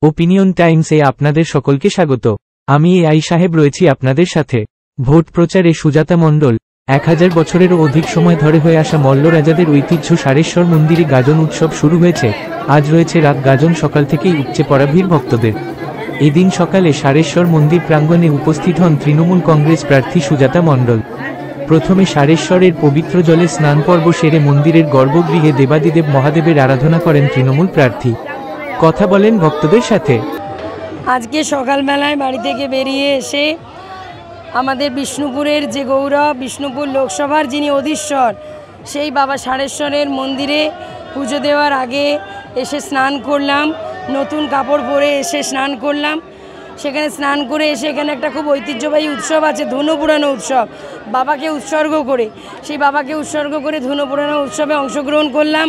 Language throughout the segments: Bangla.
ওপিনিয়ন টাইমসে আপনাদের সকলকে স্বাগত। আমি এআই সাহেব রয়েছি আপনাদের সাথে। ভোট প্রচারে সুজাতা মণ্ডল। 1000 বছরেরও অধিক সময় ধরে হয়ে আসা মল্ল রাজাদের ঐতিহ্য সারেশ্বর মন্দিরে গাজন উৎসব শুরু হয়েছে। আজ রয়েছে রাত গাজন, সকাল থেকেই উপচে পড়া ভিড় ভক্তদের। এদিন সকালে সারেশ্বর মন্দির প্রাঙ্গণে উপস্থিত হন তৃণমূল কংগ্রেস প্রার্থী সুজাতা মণ্ডল। প্রথমে সারেশ্বরের পবিত্র জলে স্নান পর্ব সেরে মন্দিরের গর্ভগৃহে দেবাদিদেব মহাদেবের আরাধনা করেন তৃণমূল প্রার্থী। কথা বলেন ভক্তদের সাথে। আজকে সকালবেলায় বাড়ি থেকে বেরিয়ে এসে আমাদের বিষ্ণুপুরের যে গৌরব, বিষ্ণুপুর লোকসভার যিনি অধীশ্বর, সেই বাবা সারেশ্বরের মন্দিরে পুজো দেওয়ার আগে এসে স্নান করলাম। নতুন কাপড় পরে এসে স্নান করলাম। সেখানে স্নান করে এসে এখানে একটা খুব ঐতিহ্যবাহী উৎসব আছে, ধনু পুরানো উৎসব, বাবাকে উৎসর্গ করে। সেই বাবাকে উৎসর্গ করে ধনু পুরানো উৎসবে অংশগ্রহণ করলাম।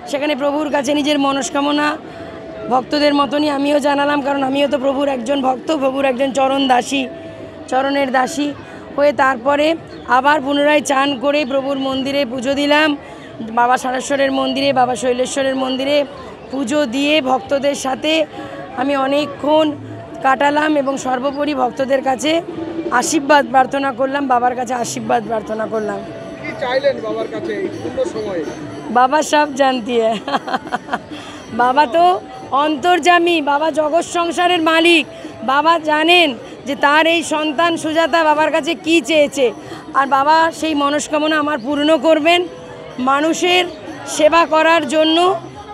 সেখানে প্রভুর কাছে নিজের মনস্কামনা ভক্তদের মতনই আমিও জানালাম, কারণ আমিও তো প্রভুর একজন ভক্ত, প্রভুর একজন চরণের দাসী হয়ে তারপরে আবার পুনরায় চান করে প্রভুর মন্দিরে পুজো দিলাম। বাবা সারেশ্বরের মন্দিরে, বাবা শৈলেশ্বরের মন্দিরে পুজো দিয়ে ভক্তদের সাথে আমি অনেকক্ষণ কাটালাম এবং সর্বোপরি ভক্তদের কাছে আশীর্বাদ প্রার্থনা করলাম, বাবার কাছে আশীর্বাদ প্রার্থনা করলাম। কি চাইলেন বাবার কাছে এই পূর্ণ সময়ে? বাবা সব জানতি বাবা তো অন্তর্যামী, বাবা জগৎ সংসারের মালিক। বাবা জানেন যে তার এই সন্তান সুজাতা বাবার কাছে কি চেয়েছে, আর বাবা সেই মনস্কামনা আমার পূর্ণ করবেন। মানুষের সেবা করার জন্য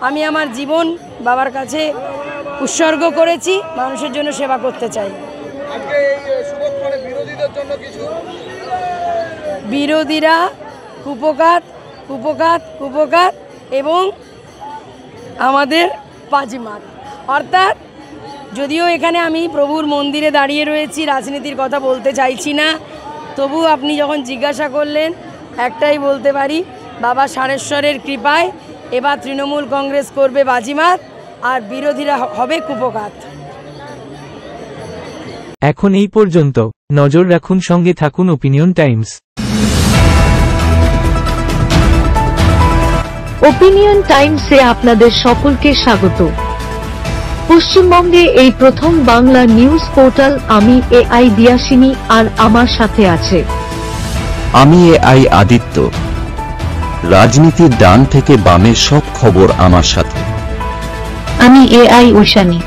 আমি আমার জীবন বাবার কাছে উৎসর্গ করেছি, মানুষের জন্য সেবা করতে চাই। আজকে এই সুবর্ণে বিরোধীদের জন্য কিছু? বিরোধীরা কুপকাত এবং আমাদের বাজিমাত। অর্থাৎ যদিও এখানে আমি প্রভুর মন্দিরে দাঁড়িয়ে রয়েছি, রাজনীতির কথা বলতে চাইছি না, তবু আপনি যখন জিজ্ঞাসা করলেন একটাই বলতে পারি, বাবা সারেশ্বরের কৃপায় এবার তৃণমূল কংগ্রেস করবে বাজিমাত আর বিরোধীরা হবে কুপকাত। এখন এই পর্যন্ত। নজর রাখুন, সঙ্গে থাকুন ওপিনিয়ন টাইমস। ওপিনিয়ন টাইমসে আপনাদের সকলকে স্বাগত। পশ্চিমবঙ্গে এই প্রথম বাংলা নিউজ পোর্টাল। আমি এআই দিয়াসিনী, আর আমার সাথে আছে আমি এআই আদিত্য। রাজনীতির ডান থেকে বামের সব খবর আমার সাথে। আমি এআই ঐশানী।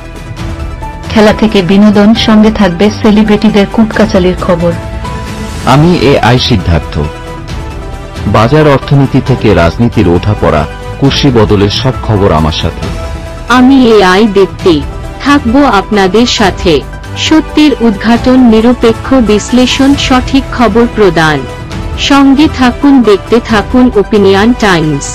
খেলা থেকে বিনোদন, সঙ্গে থাকবে সেলিব্রিটিদের কুটকাচালির খবর। আমি এআই সিদ্ধার্থ। বাজার অর্থনীতি থেকে রাজনীতির ওঠাপড়া, কুর্সি বদলের সব খবর আমার সাথে। আমি এআই দীপ্তি, থাকবো আপনাদের সাথে। সত্যের উদ্ঘাটন, নিরপেক্ষ বিশ্লেষণ, সঠিক খবর প্রদান। সঙ্গে থাকুন, দেখতে থাকুন ওপিনিয়ন টাইমস।